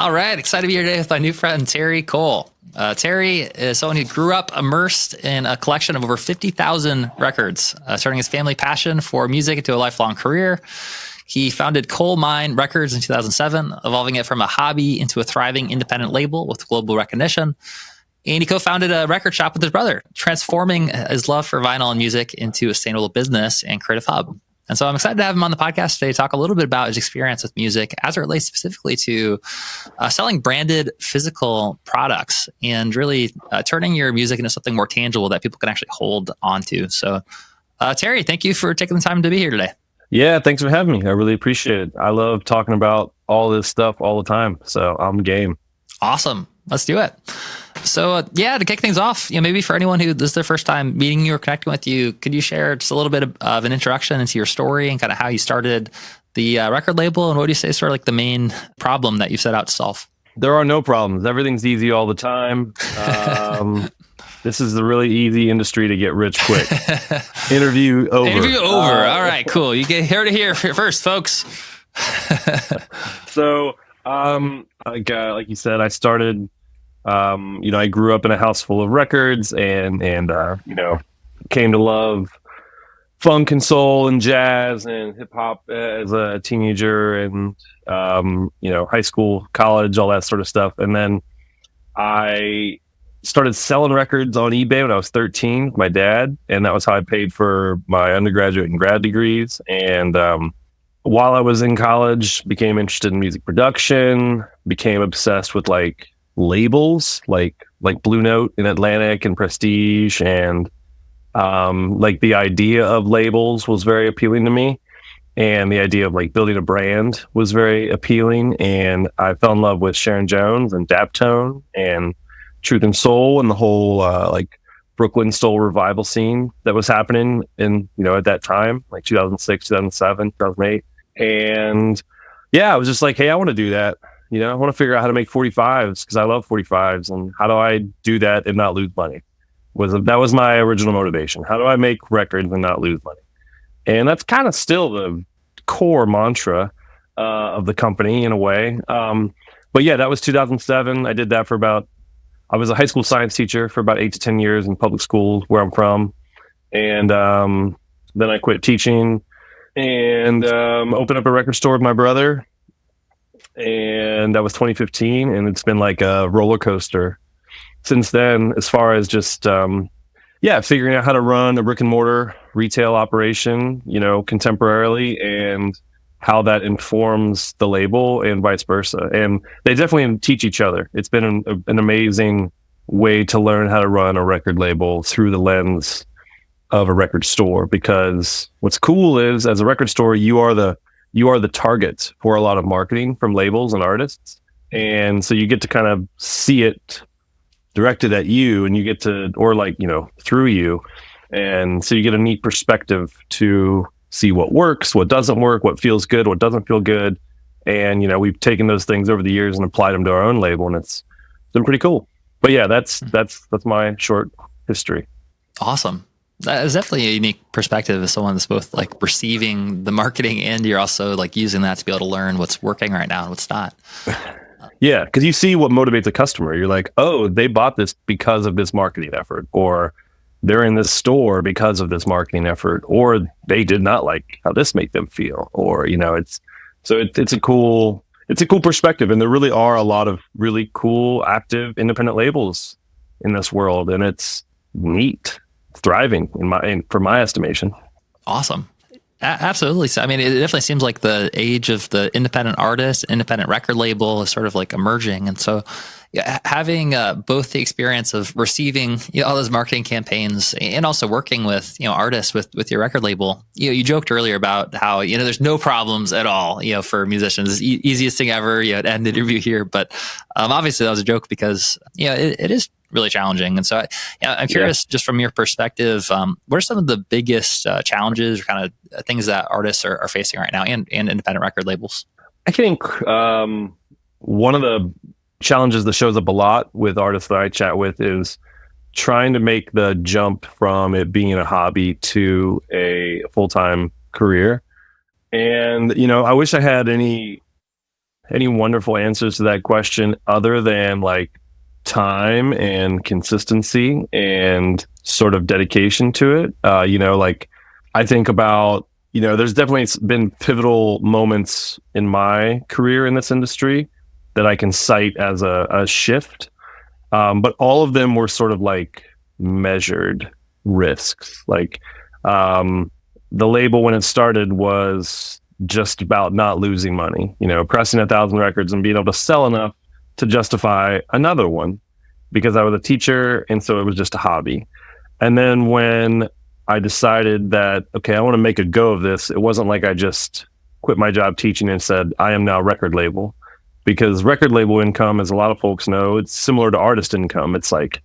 All right, excited to be here today with my new friend, Terry Cole. Terry is someone who grew up immersed in a collection of over 50,000 records, turning his family passion for music into a lifelong career. He founded Colemine Records in 2007, evolving it from a hobby into a thriving independent label with global recognition. And he co-founded a record shop with his brother, transforming his love for vinyl and music into a sustainable business and creative hub. And so I'm excited to have him on the podcast today to talk a little bit about his experience with music as it relates specifically to selling branded physical products and really turning your music into something more tangible that people can actually hold onto. So Terry, thank you for taking the time to be here today. Yeah, thanks for having me. I really appreciate it. I love talking about all this stuff all the time. So I'm game. Awesome. Let's do it. So to kick things off, maybe for anyone who this is their first time meeting you or connecting with you, could you share just a little bit of an introduction into your story and kind of how you started the record label, and what do you say is sort of like the main problem that you set out to solve? There are no problems. Everything's easy all the time. This is the really easy industry to get rich quick. Interview over. Interview over. All right, cool. You get here to hear first, folks. So, like you said, I started. I grew up in a house full of records, and came to love funk and soul and jazz and hip hop as a teenager, and high school, college, all that sort of stuff. And then I started selling records on eBay when I was 13 with my dad, and that was how I paid for my undergraduate and grad degrees. And while I was in college, became interested in music production, became obsessed with like labels like Blue Note and Atlantic and Prestige, and like the idea of labels was very appealing to me, and the idea of like building a brand was very appealing. And I fell in love with Sharon Jones and Daptone and Truth and Soul and the whole like Brooklyn soul revival scene that was happening in at that time, like 2006, 2007, 2008. And I was just like, hey, I want to do that. I want to figure out how to make 45s because I love 45s, and how do I do that and not lose money? That was my original motivation. How do I make records and not lose money? And that's kind of still the core mantra of the company in a way. But that was 2007. I did that I was a high school science teacher for about 8 to 10 years in public school where I'm from. And then I quit teaching and opened up a record store with my brother. And that was 2015, and it's been like a roller coaster since then, as far as just figuring out how to run a brick and mortar retail operation, contemporarily, and how that informs the label and vice versa. And they definitely teach each other. It's been an amazing way to learn how to run a record label through the lens of a record store, because what's cool is, as a record store, you are the target for a lot of marketing from labels and artists. And so you get to kind of see it directed at you, and you get to, or through you. And so you get a neat perspective to see what works, what doesn't work, what feels good, what doesn't feel good. And, we've taken those things over the years and applied them to our own label, and it's been pretty cool. But that's my short history. Awesome. That is definitely a unique perspective as someone that's both like receiving the marketing, and you're also like using that to be able to learn what's working right now and what's not. Yeah, because you see what motivates a customer. You're like, oh, they bought this because of this marketing effort, or they're in this store because of this marketing effort, or they did not like how this made them feel, or it's a cool perspective. And there really are a lot of really cool, active, independent labels in this world, and it's neat. Thriving from my estimation. Awesome. Absolutely. So, I mean, it definitely seems like the age of the independent artist, independent record label is sort of like emerging. And so having both the experience of receiving all those marketing campaigns and also working with artists with your record label, you joked earlier about how there's no problems at all for musicians. Easiest thing ever. To end the interview here, but obviously that was a joke because it is really challenging. And so I'm curious, just from your perspective, what are some of the biggest challenges or kind of things that artists are facing right now, and independent record labels? I think one of the challenges that shows up a lot with artists that I chat with is trying to make the jump from it being a hobby to a full-time career. And, I wish I had any any wonderful answers to that question other than like time and consistency and sort of dedication to it. Like I think about, there's definitely been pivotal moments in my career in this industry that I can cite as a shift. But all of them were sort of like measured risks. Like the label when it started was just about not losing money, pressing 1,000 records and being able to sell enough to justify another one because I was a teacher. And so it was just a hobby. And then when I decided that, okay, I want to make a go of this, it wasn't like I just quit my job teaching and said, I am now record label. Because record label income, as a lot of folks know, it's similar to artist income. It's like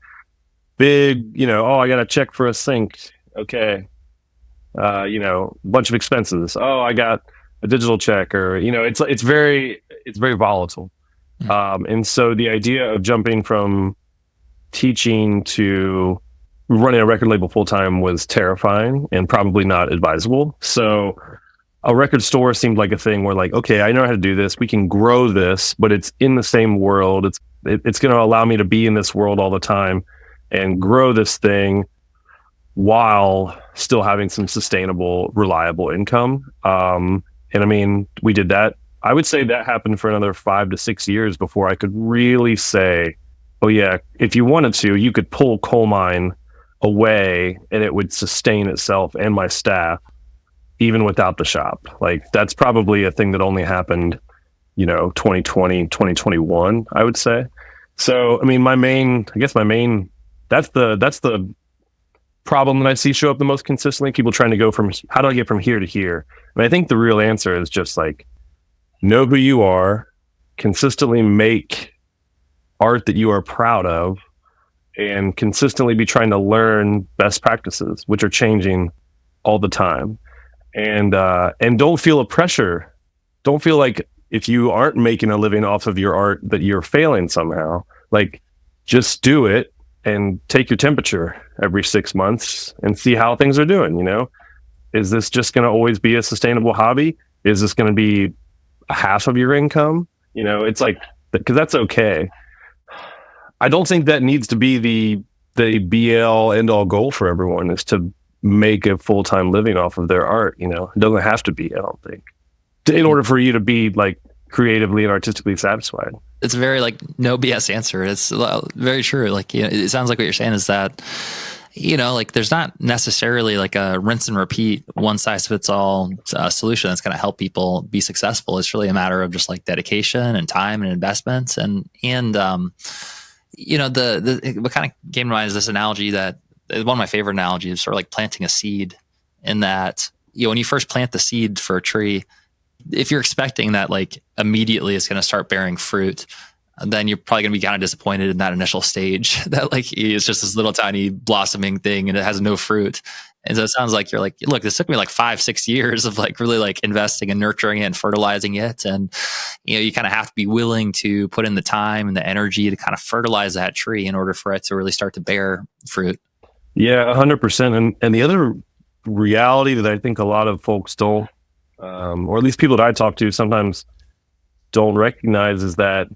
big, I got a check for a sync. Okay. Bunch of expenses. Oh, I got a digital check, or, it's very volatile. And so the idea of jumping from teaching to running a record label full time was terrifying and probably not advisable. So a record store seemed like a thing where like, okay, I know how to do this. We can grow this, but it's in the same world. It's going to allow me to be in this world all the time and grow this thing while still having some sustainable, reliable income. And I mean, we did that. I would say that happened for another 5 to 6 years before I could really say, oh yeah, if you wanted to, you could pull Colemine away and it would sustain itself and my staff even without the shop. Like that's probably a thing that only happened, 2020, 2021, I would say. So, I mean, that's the problem that I see show up the most consistently. People trying to go from, how do I get from here to here? And I think the real answer is just like, know who you are, consistently make art that you are proud of, and consistently be trying to learn best practices, which are changing all the time. And don't feel a pressure. Don't feel like if you aren't making a living off of your art that you're failing somehow. Like, just do it and take your temperature every 6 months and see how things are doing. Is this just going to always be a sustainable hobby? Is this going to be half of your income? It's like, because that's okay. I don't think that needs to be the BL end all goal for everyone, is to make a full-time living off of their art. It doesn't have to be, I don't think, in order for you to be like creatively and artistically satisfied. It's a very like no BS answer. It's very true. Like, it sounds like what you're saying is that, like there's not necessarily like a rinse and repeat, one size fits all solution that's going to help people be successful. It's really a matter of just like dedication and time and investments. And what kind of came to mind is this analogy that one of my favorite analogies is sort of like planting a seed, in that, when you first plant the seed for a tree, if you're expecting that like immediately it's going to start bearing fruit, then you're probably going to be kind of disappointed in that initial stage that like it's just this little tiny blossoming thing and it has no fruit. And so it sounds like you're like, look, this took me like 5-6 years of like really like investing and nurturing it and fertilizing it. And, you kind of have to be willing to put in the time and the energy to kind of fertilize that tree in order for it to really start to bear fruit. Yeah, 100%. And the other reality that I think a lot of folks don't, or at least people that I talk to sometimes don't recognize, is that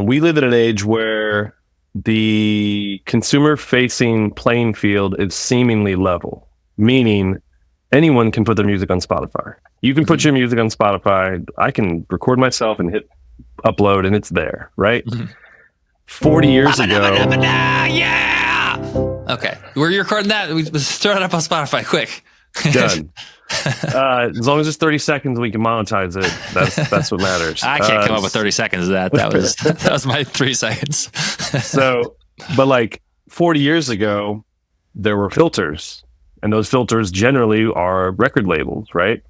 we live in an age where the consumer-facing playing field is seemingly level, meaning anyone can put their music on Spotify. You can put your music on Spotify. I can record myself and hit upload, and it's there, right? 40 years ago... Yeah! Okay. Were you recording that? Let's throw it up on Spotify, quick. Done. As long as it's 30 seconds, we can monetize it. That's what matters. I can't come up with 30 seconds of that. That was my 3 seconds. So, but like 40 years ago, there were filters, and those filters generally are record labels, right?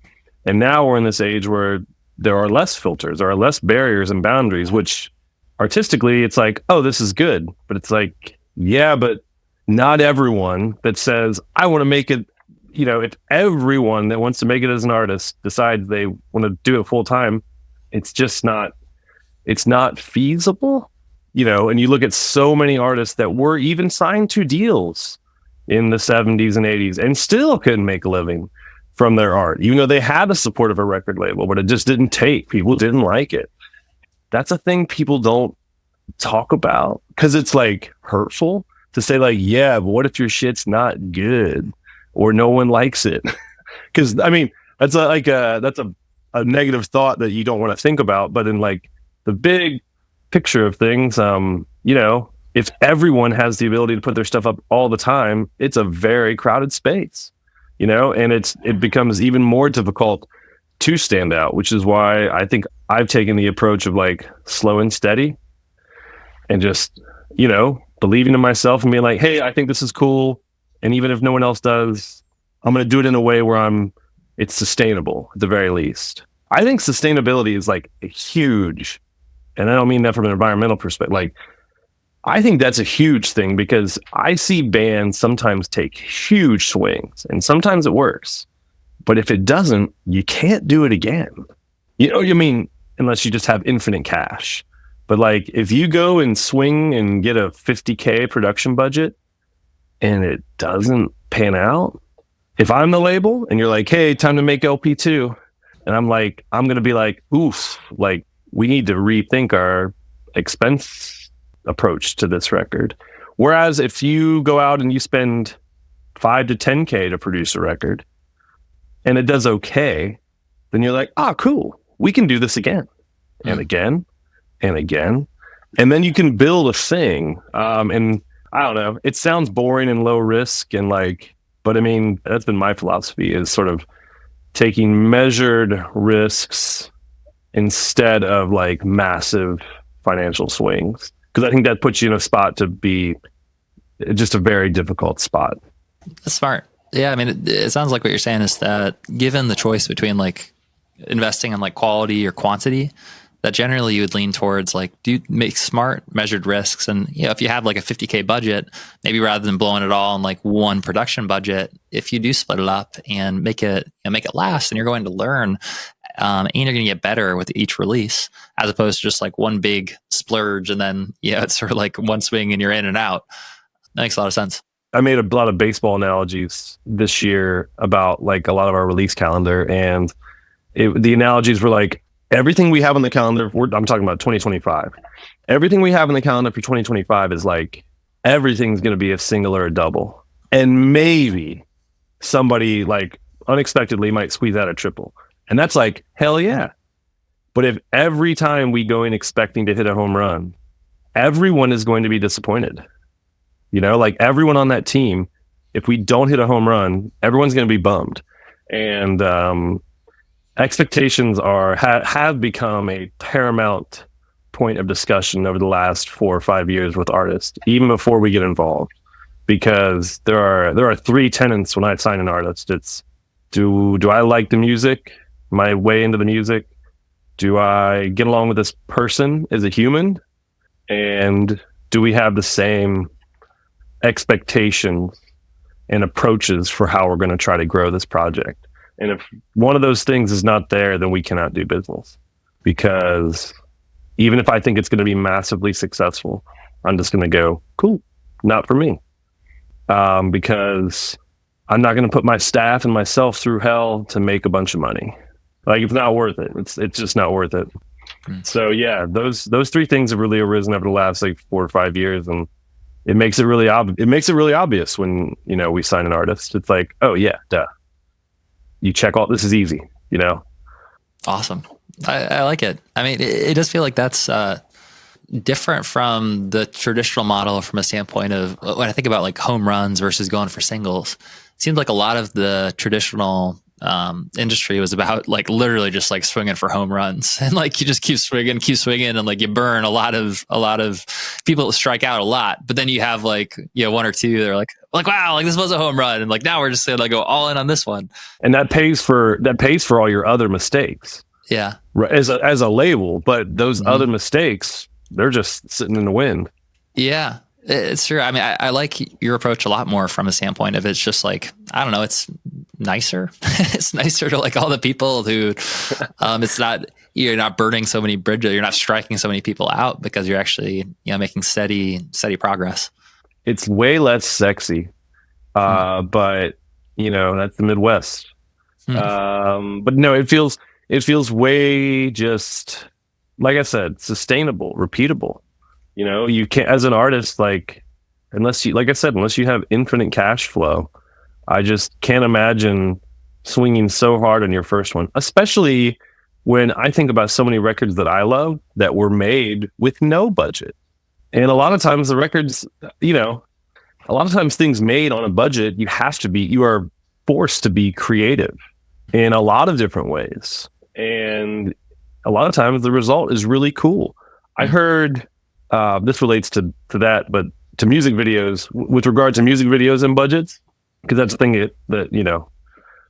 And now we're in this age where there are less filters, there are less barriers and boundaries, which artistically it's like, oh, this is good. But it's like, yeah, but not everyone that says, I want to make it, if everyone that wants to make it as an artist decides they want to do it full time, it's not feasible, and you look at so many artists that were even signed to deals in the 70s and 80s and still couldn't make a living from their art, even though they had the support of a record label, but it just didn't take. People didn't like it. that's a thing people don't talk about because it's like hurtful to say like, yeah, but what if your shit's not good or no one likes it? Because I mean, that's a negative thought that you don't want to think about. But in like the big picture of things, you know, if everyone has the ability to put their stuff up all the time, it's a very crowded space, you know, and it becomes even more difficult to stand out, which is why I think I've taken the approach of like slow and steady and just, you know, believing in myself and being like, hey, I think this is cool. And even if no one else does, I'm going to do it in a way where it's sustainable at the very least. I think sustainability is like a huge, and I don't mean that from an environmental perspective. Like, I think that's a huge thing because I see bands sometimes take huge swings and sometimes it works. But if it doesn't, you can't do it again. You know what I mean? Unless you just have infinite cash. But like, if you go and swing and get a $50K production budget and it doesn't pan out, if I'm the label and you're like, hey, time to make LP2, and I'm like, I'm going to be like, oof, like we need to rethink our expense approach to this record. Whereas if you go out and you spend 5 to 10K to produce a record and it does okay, then you're like, ah, cool, we can do this again and again and again. And then you can build a thing. And I don't know, it sounds boring and low risk and like, but I mean, that's been my philosophy is sort of taking measured risks instead of like massive financial swings. Because I think that puts you in a spot to be just a very difficult spot. That's smart. Yeah, I mean, it sounds like what you're saying is that given the choice between like investing in like quality or quantity, that generally you would lean towards like make smart measured risks. And you know, if you have like a 50K budget, maybe rather than blowing it all in like one production budget, if you do split it up and make it last, and you're going to learn, and you're going to get better with each release, as opposed to just like one big splurge and then it's sort of like one swing and you're in and out. That makes a lot of sense. I made a lot of baseball analogies this year about like a lot of our release calendar, and the analogies were like everything we have on the calendar. I'm talking about 2025. Everything we have on the calendar for 2025 is like everything's going to be a single or a double, and maybe somebody like unexpectedly might squeeze out a triple, and that's like hell yeah. But if every time we go in expecting to hit a home run, everyone is going to be disappointed. You know, like everyone on that team, if we don't hit a home run, everyone's going to be bummed. And expectations have become a paramount point of discussion over the last 4 or 5 years with artists, even before we get involved. Because there are 3 tenets when I sign an artist. It's do I like the music, my way into the music? Do I get along with this person as a human? And do we have the same expectations and approaches for how we're going to try to grow this project? And if one of those things is not there, then we cannot do business. Because even if I think it's going to be massively successful, I'm just going to go, cool, not for me. Because I'm not going to put my staff and myself through hell to make a bunch of money. Like, it's not worth it. It's just not worth it. So yeah, those 3 things have really arisen over the last like 4 or 5 years, and it makes it really obvious when, you know, we sign an artist. It's like, oh yeah, duh. You check all, this is easy, you know? Awesome. I like it. I mean, it does feel like that's different from the traditional model from a standpoint of when I think about like home runs versus going for singles. It seems like a lot of the traditional industry was about like literally just like swinging for home runs, and like you just keep swinging and like you burn a lot of people that strike out a lot, but then you have like, you know, 1 or 2 they're like wow, like this was a home run, and like now we're just gonna go all in on this one, and that pays for all your other mistakes, yeah, as a label. But those other mistakes, they're just sitting in the wind. Yeah, it's true. I mean, I like your approach a lot more from a standpoint of it's just like, I don't know, it's nicer. It's nicer to like all the people who, it's not, you're not burning so many bridges, you're not striking so many people out, because you're actually, you know, making steady progress. It's way less sexy, but you know, that's the Midwest. But no, it feels way just like I said, sustainable, repeatable. You know, you can't, as an artist, like, unless you, like I said, unless you have infinite cash flow, I just can't imagine swinging so hard on your first one, especially when I think about so many records that I love that were made with no budget. And a lot of times the records, you know, a lot of times things made on a budget, you are forced to be creative in a lot of different ways. And a lot of times the result is really cool. I heard, this relates to that, but to music videos, with regard to music videos and budgets, because that's the thing that, you know,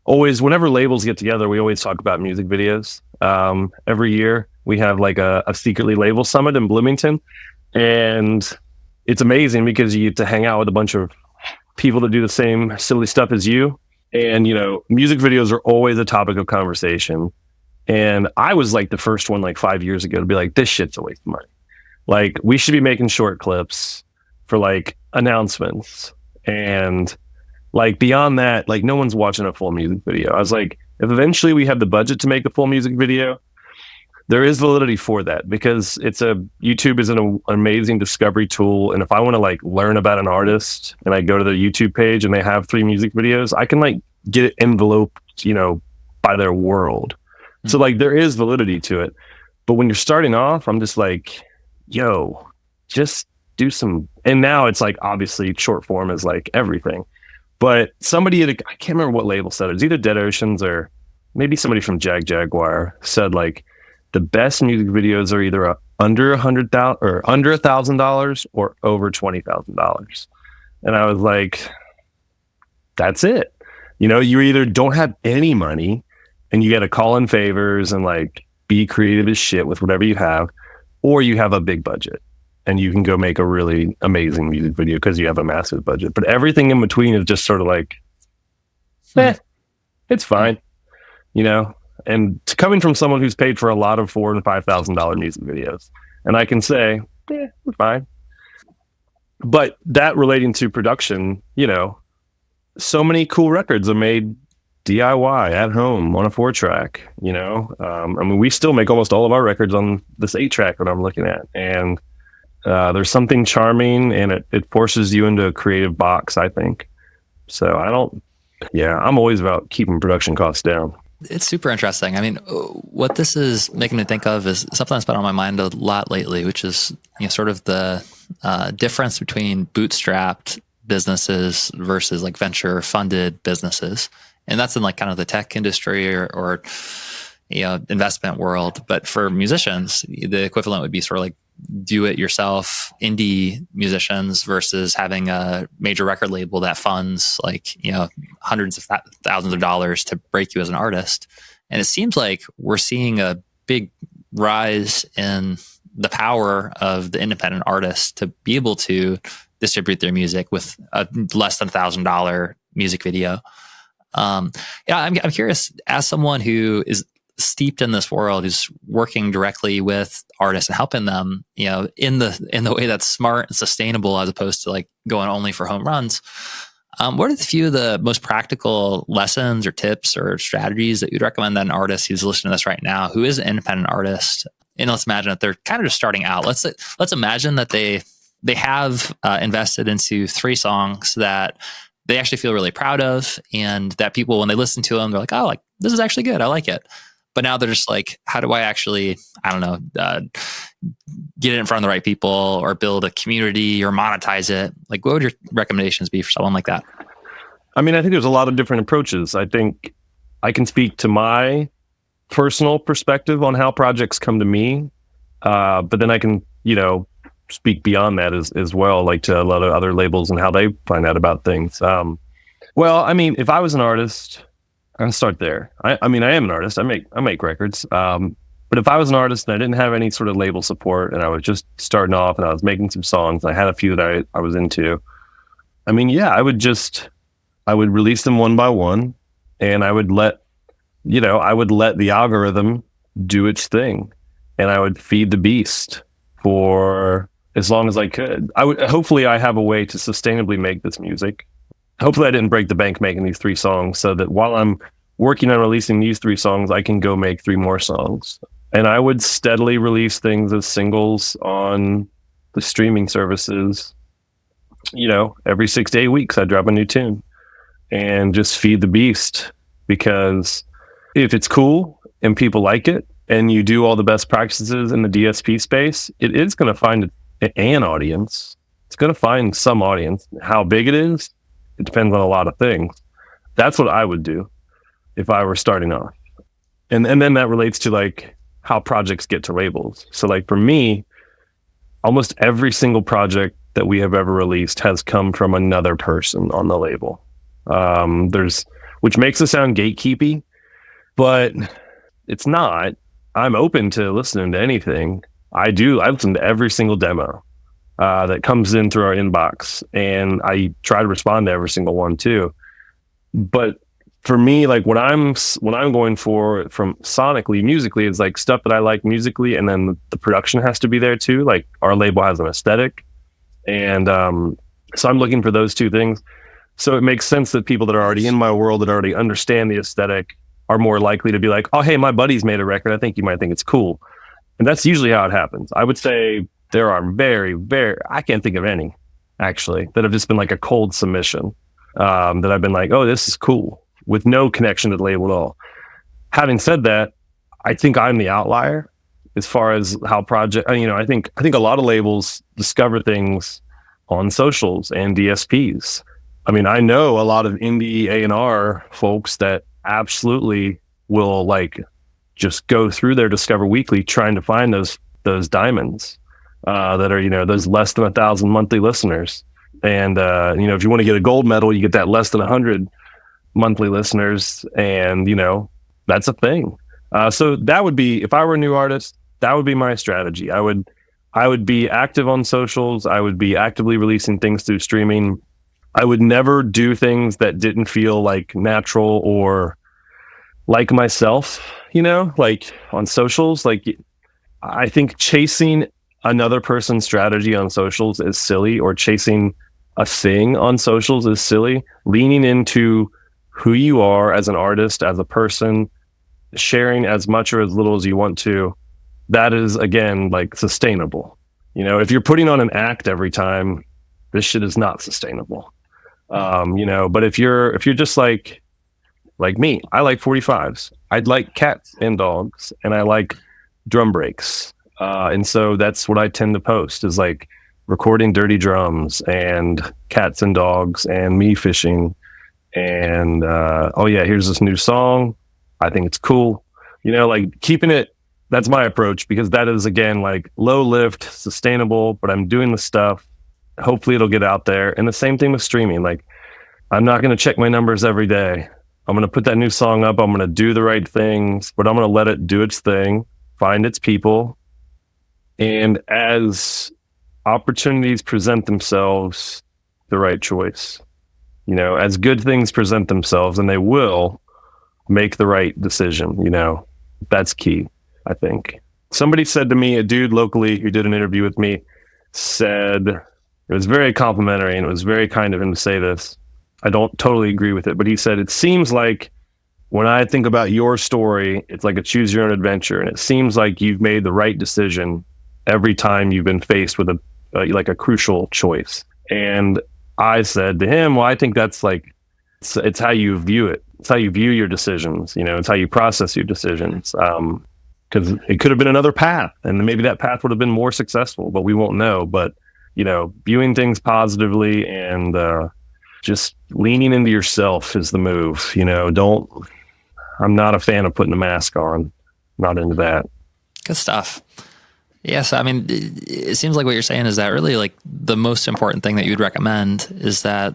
always, whenever labels get together, we always talk about music videos. Every year we have like a secretly label summit in Bloomington, and it's amazing because you get to hang out with a bunch of people that do the same silly stuff as you. And, you know, music videos are always a topic of conversation. And I was like the first one like 5 years ago to be like, this shit's a waste of money. Like, we should be making short clips for like announcements. And like beyond that, like no one's watching a full music video. I was like, if eventually we have the budget to make a full music video, there is validity for that, because YouTube is an amazing discovery tool. And if I want to like learn about an artist and I go to their YouTube page and they have 3 music videos, I can like get it enveloped, you know, by their world. Mm-hmm. So like there is validity to it. But when you're starting off, I'm just like, yo, just do some. And now it's like, obviously short form is like everything. But somebody I can't remember what label said it. It was either Dead Oceans or maybe somebody from Jaguar said like, the best music videos are either under $100,000 or under $1,000 or over $20,000. And I was like, that's it. You know, you either don't have any money and you got to call in favors and like be creative as shit with whatever you have, or you have a big budget and you can go make a really amazing music video because you have a massive budget. But everything in between is just sort of like, it's fine, you know? And coming from someone who's paid for a lot of $4,000 and $5,000 music videos, and I can say, we're fine. But that relating to production, you know, so many cool records are made DIY at home on a 4-track, you know. I mean, we still make almost all of our records on this 8-track that I'm looking at. And there's something charming, and it forces you into a creative box, I think. So I'm always about keeping production costs down. It's super interesting. I mean, what this is making me think of is something that's been on my mind a lot lately, which is, you know, sort of the difference between bootstrapped businesses versus like venture funded businesses. And that's in like kind of the tech industry or you know, investment world. But for musicians, the equivalent would be sort of like do it yourself indie musicians versus having a major record label that funds like, you know, hundreds of thousands of dollars to break you as an artist. And it seems like we're seeing a big rise in the power of the independent artist to be able to distribute their music with a less than $1,000 music video. I'm curious, as someone who is steeped in this world, who's working directly with artists and helping them, you know, in the way that's smart and sustainable, as opposed to like going only for home runs. What are the few of the most practical lessons or tips or strategies that you'd recommend that an artist who's listening to this right now, who is an independent artist, and let's imagine that they're kind of just starting out. Let's imagine that they have invested into 3 songs that they actually feel really proud of, and that people, when they listen to them, they're like, oh, like this is actually good. I like it. But now they're just like, how do I actually, I don't know, get it in front of the right people or build a community or monetize it? Like, what would your recommendations be for someone like that? I mean, I think there's a lot of different approaches. I think I can speak to my personal perspective on how projects come to me. But then I can, you know, speak beyond that as well, like to a lot of other labels and how they find out about things. Well, I mean, if I was an artist, I'll start there. I mean, I am an artist. I make records. But if I was an artist and I didn't have any sort of label support and I was just starting off and I was making some songs, and I had a few that I was into, I mean, yeah, I would release them one by one, and I would let the algorithm do its thing, and I would feed the beast for as long as I could. Hopefully I have a way to sustainably make this music. Hopefully I didn't break the bank making these 3 songs, so that while I'm working on releasing these 3 songs, I can go make 3 more songs. And I would steadily release things as singles on the streaming services. Every 6 to 8 weeks, I'd drop a new tune and just feed the beast. Because if it's cool and people like it and you do all the best practices in the DSP space, it is going to find an audience. It's going to find some audience. How big it is, it depends on a lot of things. That's what I would do if I were starting off. And then that relates to like how projects get to labels. So like for me, almost every single project that we have ever released has come from another person on the label. Which makes it sound gatekeepy, but it's not. I'm open to listening to anything. I listen to every single demo that comes in through our inbox, and I try to respond to every single one too. But for me, like what I'm going for from sonically, musically, is like stuff that I like musically, and then the production has to be there too. Like our label has an aesthetic, and so I'm looking for those two things. So it makes sense that people that are already in my world, that already understand the aesthetic, are more likely to be like, oh, hey, my buddy's made a record. I think you might think it's cool. And that's usually how it happens. I would say there are very, very, I can't think of any actually that have just been like a cold submission that I've been like, oh, this is cool, with no connection to the label at all. Having said that, I think I'm the outlier as far as how I think a lot of labels discover things on socials and DSPs. I mean, I know a lot of indie A&R folks that absolutely will like just go through their Discover Weekly trying to find those diamonds that are, those less than 1,000 monthly listeners. And, if you want to get a gold medal, you get that less than 100 monthly listeners. And, that's a thing. So that would be, if I were a new artist, that would be my strategy. I would be active on socials. I would be actively releasing things through streaming. I would never do things that didn't feel like natural or like myself, like on socials. Like I think chasing another person's strategy on socials is silly, or chasing a thing on socials is silly. Leaning into who you are as an artist, as a person, sharing as much or as little as you want to, that is, again, like sustainable. If you're putting on an act every time, this shit is not sustainable. But if you're just like me, I like 45s. I'd like cats and dogs, and I like drum breaks. And so that's what I tend to post, is like recording dirty drums and cats and dogs and me fishing. And, oh yeah, here's this new song. I think it's cool. Like keeping it, that's my approach, because that is, again, like low lift, sustainable, but I'm doing the stuff. Hopefully it'll get out there. And the same thing with streaming. Like, I'm not going to check my numbers every day. I'm going to put that new song up. I'm going to do the right things, but I'm going to let it do its thing, find its people. And as opportunities present themselves, the right choice. As good things present themselves, and they will, make the right decision. That's key, I think. Somebody said to me, a dude locally who did an interview with me, said, it was very complimentary, and it was very kind of him to say this. I don't totally agree with it, but he said, it seems like when I think about your story, it's like a choose your own adventure. And it seems like you've made the right decision every time you've been faced with a crucial choice. And I said to him, well, I think that's like, it's how you view it. It's how you view your decisions. It's how you process your decisions. Because it could have been another path, and maybe that path would have been more successful, but we won't know. But, viewing things positively and just leaning into yourself is the move. I'm not a fan of putting a mask on. Not into that. Good stuff. Yes. I mean, it seems like what you're saying is that really like the most important thing that you'd recommend is that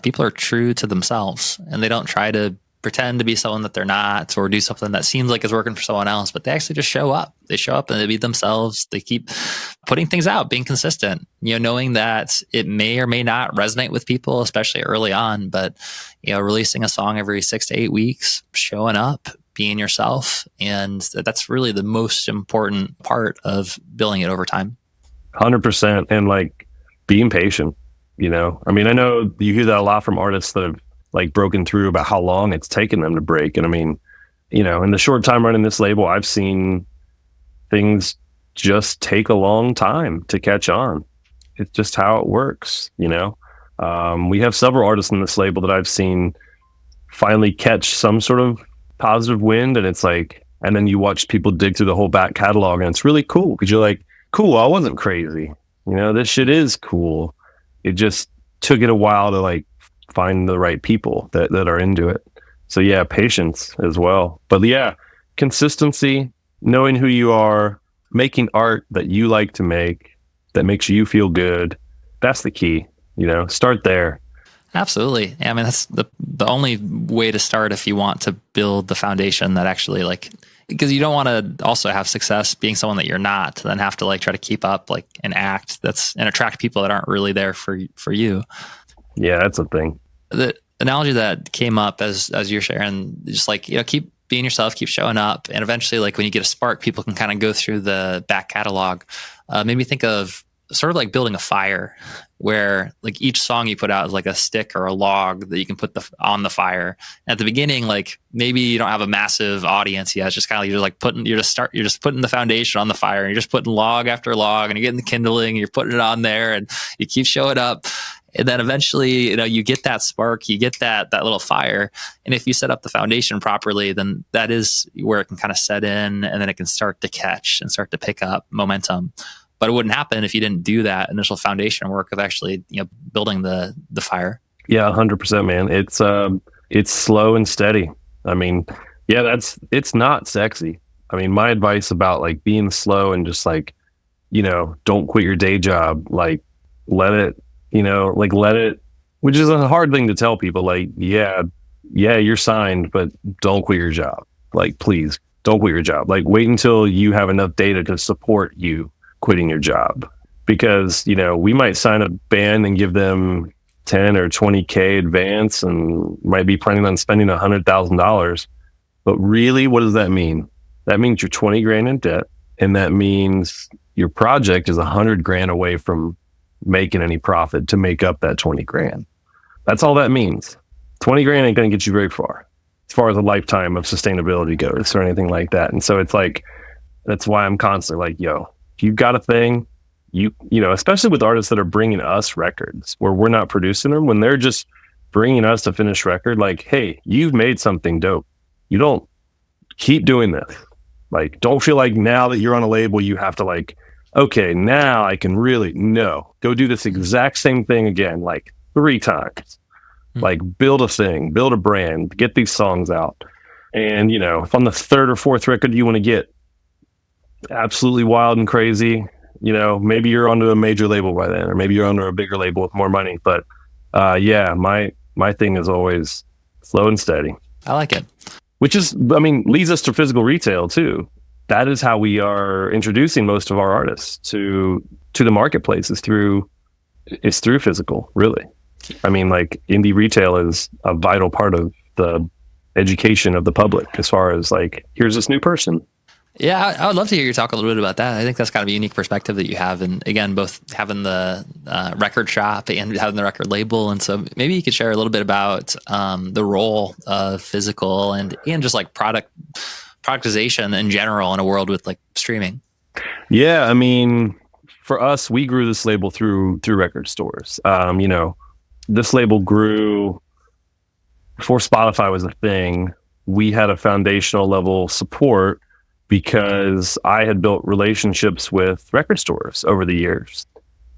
people are true to themselves, and they don't try to pretend to be someone that they're not, or do something that seems like it's working for someone else, but they actually just show up. They show up and they be themselves. They keep putting things out, being consistent, knowing that it may or may not resonate with people, especially early on, but, releasing a song every 6 to 8 weeks, showing up, being yourself. And that's really the most important part of building it over time. 100%. And like being patient, I mean, I know you hear that a lot from artists that have like broken through about how long it's taken them to break. And I mean, in the short time running this label, I've seen things just take a long time to catch on. It's just how it works, you know. We have several artists in this label that I've seen finally catch some sort of positive wind, and it's like, and then you watch people dig through the whole back catalog, and it's really cool because you're like, cool, I wasn't crazy, you know, this shit is cool. It just took it a while to like find the right people that are into it. So yeah, patience as well. But yeah, consistency, knowing who you are, making art that you like to make, that makes you feel good. That's the key, you know, start there. Absolutely. I mean, that's the only way to start if you want to build the foundation that actually like, because you don't want to also have success being someone that you're not, then have to like try to keep up like an act and attract people that aren't really there for you. Yeah, that's a thing. The analogy that came up as you're sharing, just like, you know, keep being yourself, keep showing up. And eventually, like when you get a spark, people can kind of go through the back catalog. Made me think of sort of like building a fire, where like each song you put out is like a stick or a log that you can put on the fire. At the beginning, like maybe you don't have a massive audience yet. It's just kind of, you're just putting the foundation on the fire, and you're just putting log after log, and you're getting the kindling, and you're putting it on there, and you keep showing up. And then eventually, you know, you get that spark, you get that little fire. And if you set up the foundation properly, then that is where it can kind of set in, and then it can start to catch and start to pick up momentum. But it wouldn't happen if you didn't do that initial foundation work of actually, you know, building the fire. Yeah, 100%, man. It's slow and steady. I mean, yeah, it's not sexy. I mean, my advice about like being slow and just like, you know, don't quit your day job. Like let it, which is a hard thing to tell people. Like, yeah, you're signed, but don't quit your job. Like, please don't quit your job. Like, wait until you have enough data to support you quitting your job, because, you know, we might sign a band and give them 10 or 20K advance and might be planning on spending $100,000. But really, what does that mean? That means you're 20 grand in debt. And that means your project is 100 grand away from making any profit to make up that 20 grand. That's all that means. 20 grand ain't going to get you very far as far as a lifetime of sustainability goes or anything like that. And so it's like, that's why I'm constantly like, yo, if you've got a thing, you know, especially with artists that are bringing us records where we're not producing them, when they're just bringing us a finished record, like, hey, you've made something dope. You don't keep doing this. Like, don't feel like now that you're on a label, you have to like, okay, now I can really, no, go do this exact same thing again, like 3 times. Like build a thing, build a brand, get these songs out. And, you know, if on the 3rd or 4th record you want to get absolutely wild and crazy, you know, maybe you're onto a major label by then, or maybe you're under a bigger label with more money. But yeah, my thing is always slow and steady. I like it. Which is, I mean, leads us to physical retail too. That is how we are introducing most of our artists to the marketplace, is through physical, really. I mean, like, indie retail is a vital part of the education of the public as far as like, here's this new person. Yeah, I would love to hear you talk a little bit about that. I think that's kind of a unique perspective that you have. And again, both having the record shop and having the record label. And so maybe you could share a little bit about the role of physical and just like productization in general in a world with like streaming. Yeah, I mean, for us, we grew this label through record stores. You know, this label grew before Spotify was a thing. We had a foundational level support because I had built relationships with record stores over the years.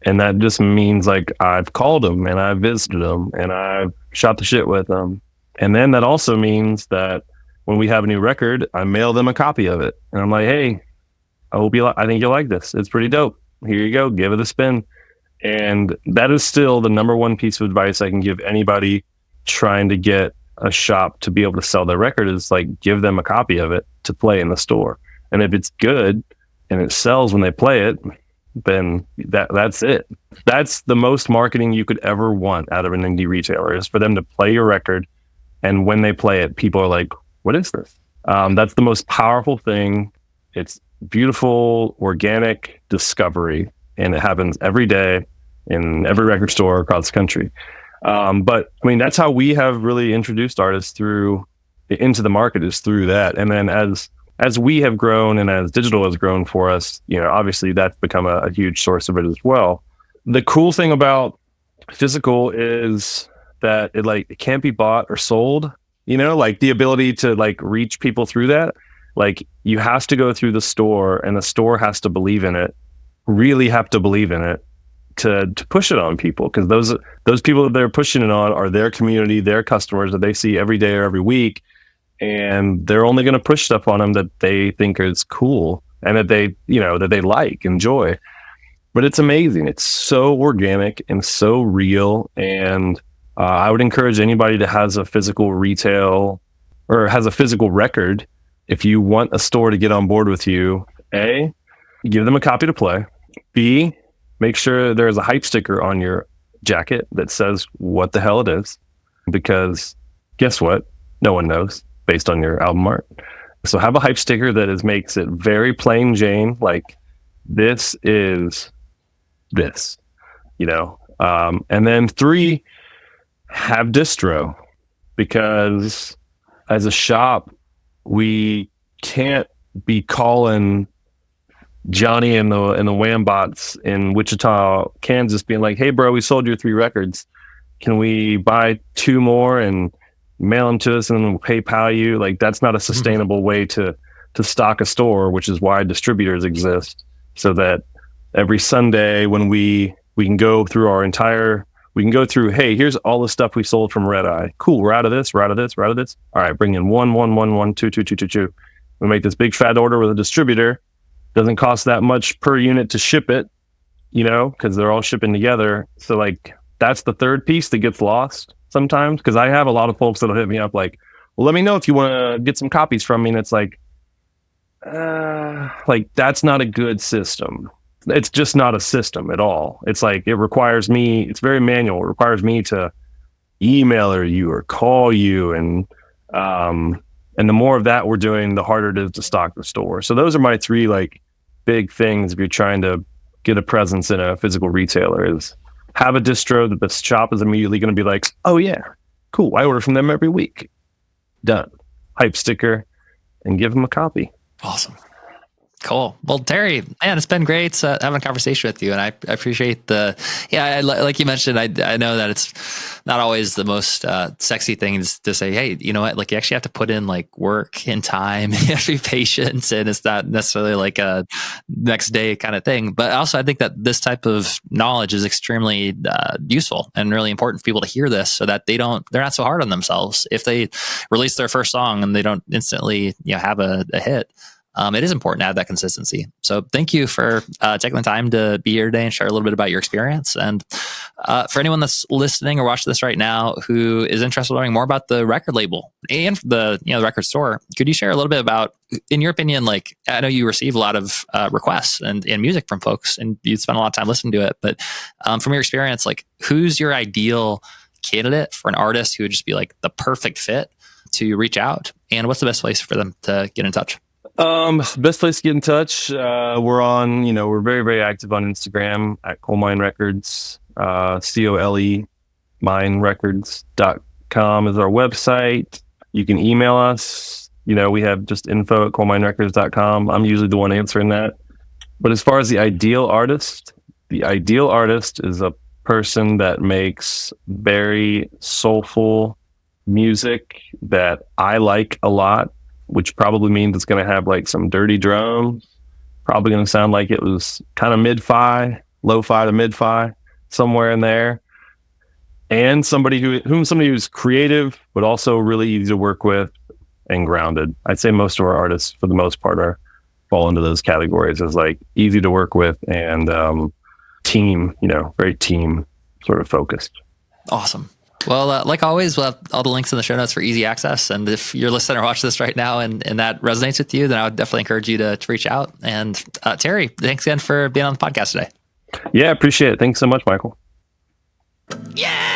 And that just means like I've called them and I've visited them and I've shot the shit with them. And then that also means that when we have a new record, I mail them a copy of it. And I'm like, hey, I think you'll like this. It's pretty dope. Here you go. Give it a spin. And that is still the number one piece of advice I can give anybody trying to get a shop to be able to sell their record, is like, give them a copy of it to play in the store. And if it's good and it sells when they play it, then that's it. That's the most marketing you could ever want out of an indie retailer, is for them to play your record. And when they play it, people are like, what is this? That's the most powerful thing. It's beautiful, organic discovery. And it happens every day in every record store across the country. But I mean, that's how we have really introduced artists into the market, is through that. And then as as we have grown and as digital has grown for us, obviously that's become a huge source of it as well. The cool thing about physical is that it can't be bought or sold, like the ability to like reach people through that. Like you have to go through the store, and the store has to believe in it, really have to believe in it to push it on people, because those people that they're pushing it on are their community, their customers that they see every day or every week, and they're only going to push stuff on them that they think is cool and that they enjoy. But it's amazing. It's so organic and so real, and I would encourage anybody that has a physical retail or has a physical record, if you want a store to get on board with you, A, give them a copy to play. B, make sure there's a hype sticker on your jacket that says what the hell it is, because guess what? No one knows based on your album art. So have a hype sticker that makes it very plain Jane, like this is this, and then 3, have distro, because as a shop, we can't be calling Johnny and the Wambots in Wichita, Kansas, being like, "Hey, bro, we sold your 3 records. Can we buy 2 more and mail them to us and then we'll PayPal you?" Like that's not a sustainable way to stock a store, which is why distributors exist, so that every Sunday when we can go through hey, here's all the stuff we sold from Red Eye. Cool, we're out of this. All right, bring in 1, 1, 1, 1, 2, 2, 2, 2, 2. We make this big fat order with a distributor. Doesn't cost that much per unit to ship it, because they're all shipping together. So like that's the third piece that gets lost sometimes, because I have a lot of folks that'll hit me up like, "Well, let me know if you want to get some copies from me," and it's like that's not a good system. It's just not a system at all. It's like it requires me. It's very manual. It requires me to email you or call you, and the more of that we're doing, the harder it is to stock the store. So those are my 3 like big things if you're trying to get a presence in a physical retailer: is have a distro that the shop is immediately going to be like, "Oh yeah, cool, I order from them every week." Done. Hype sticker, and give them a copy. Awesome. Cool. Well, Terry, man, it's been great having a conversation with you, and I appreciate like you mentioned, I know that it's not always the most sexy thing to say, "Hey, you know what? Like you actually have to put in like work and time, you have to be patient, and it's not necessarily like a next day kind of thing." But also, I think that this type of knowledge is extremely useful and really important for people to hear this, so that they're not so hard on themselves if they release their first song and they don't instantly have a hit. It is important to have that consistency. So thank you for taking the time to be here today and share a little bit about your experience. And for anyone that's listening or watching this right now who is interested in learning more about the record label and the record store, could you share a little bit about, in your opinion, like I know you receive a lot of requests and music from folks, and you spend a lot of time listening to it, but from your experience, like who's your ideal candidate for an artist who would just be like the perfect fit to reach out, and what's the best place for them to get in touch? Best place to get in touch. We're very, very active on Instagram at Colemine Records, COLE minerecords.com is our website. You can email us. We have just info@coleminerecords.com. I'm usually the one answering that. But as far as the ideal artist is a person that makes very soulful music that I like a lot, which probably means it's going to have like some dirty drums, probably going to sound like it was kind of mid-fi, lo-fi to mid-fi, somewhere in there. And somebody who's creative, but also really easy to work with and grounded. I'd say most of our artists, for the most part, fall into those categories as like easy to work with and team, very team sort of focused. Awesome. Well, like always, we'll have all the links in the show notes for easy access. And if you're listening or watching this right now and that resonates with you, then I would definitely encourage you to reach out. And Terry, thanks again for being on the podcast today. Yeah, appreciate it. Thanks so much, Michael. Yeah.